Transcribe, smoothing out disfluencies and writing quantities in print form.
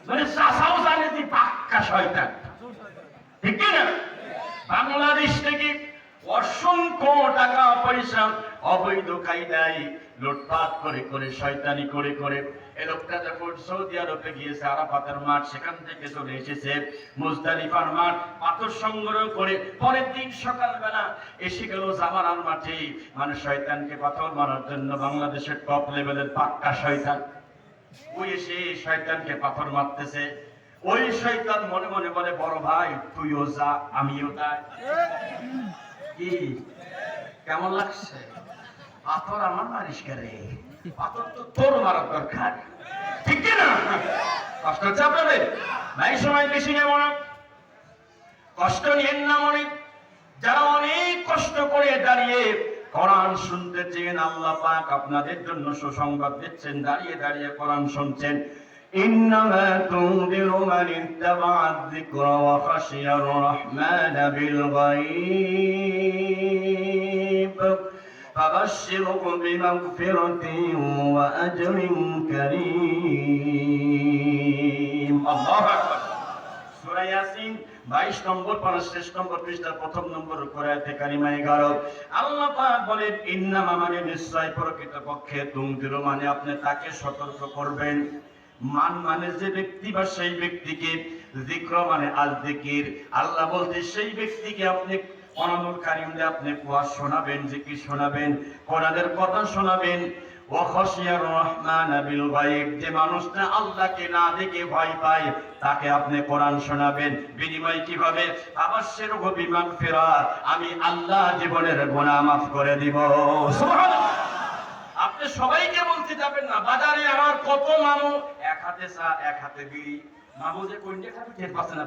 মানে চাচাও জানে যে পাক্কা শয়তান, ঠিক না? বাংলাদেশ থেকে অসংখ্য টাকা পয়সা অবৈধ কায়দায় লুটপাট করে করে শয়তানি করে করে এই লোকটা যখন সৌদি আরবে গিয়েছে আরাফাতের মাঠ, সেখান থেকে চলে এসেছে মুজদালিফার মাঠ, পাথর সংগ্রহ করে পরের দিন সকালবেলা এসে গেল জামারার মাঠে, মানে শয়তানকে পাথর মারার জন্য বাংলাদেশের টপ লেভেলের পাক্কা শয়তান ওই এসে শয়তানকে পাথর মারতেছে। ওই শয়তান মনে মনে বলে, বড় ভাই তুইও যা আমিও যাই। কি কেমন লাগছে? পাথর আমার মারিস রে, পাথর তো তোর মারার দরকার, ঠিক না? কষ্ট হচ্ছে আপনাদের? নাই সময় বেশি নেব না, কষ্ট নিয়েন না মনে। যারা অনেক কষ্ট করে দাঁড়িয়ে কোরআন শুনতেছেন, আল্লাহ পাক আপনাদের জন্য সুসংবাদ দিচ্ছেন, দাঁড়িয়ে দাঁড়িয়ে কোরআন শুনছেন। إنما تنذر من اتبع الذكر وخشي الرحمن بالغيب فبشره بمغفرة وأجر كريم الله أكبر সূরা ইয়াসিন 22 নম্বর পারা 6 নম্বর পৃষ্ঠার প্রথম নম্বর আয়াতে কারিমা 11 আল্লাহ পাক বলেন ইন্নামা মানে নিশ্চয় প্রকৃতপক্ষে তুনদির মানে আপনি তাকে সতর্ক করবেন, মান মানে যে ব্যক্তি বা সেই ব্যক্তিকে, যিকর মানে আল যিকির আল্লাহ বলতে সেই ব্যক্তিকে আপনি কোরআনুল কারীম দিয়ে আপনি ওয়াজ শোনাবেন, জিকির শোনাবেন, কোরআনের কথা শোনাবেন। ওয়া খাশিয়ার রহমান বিল গায়ব যে মানুষটা আল্লাহকে না দেখে ভয় পায় তাকে আপনি কোরআন শোনাবেন। বিনিময় কিভাবে? আবাশশিরহু বিমাগফিরাত আমি আল্লাহ জীবনের গুনাহ maaf করে দিব। সুবহানাল্লাহ। আপনি সবাইকে বলতে যাবেন না, বাজারে আমার কত মানুষ এক হাতে চা এক হাতে বিড়ি, মামুদে কোনটা খাবে টের পাচ্ছে না।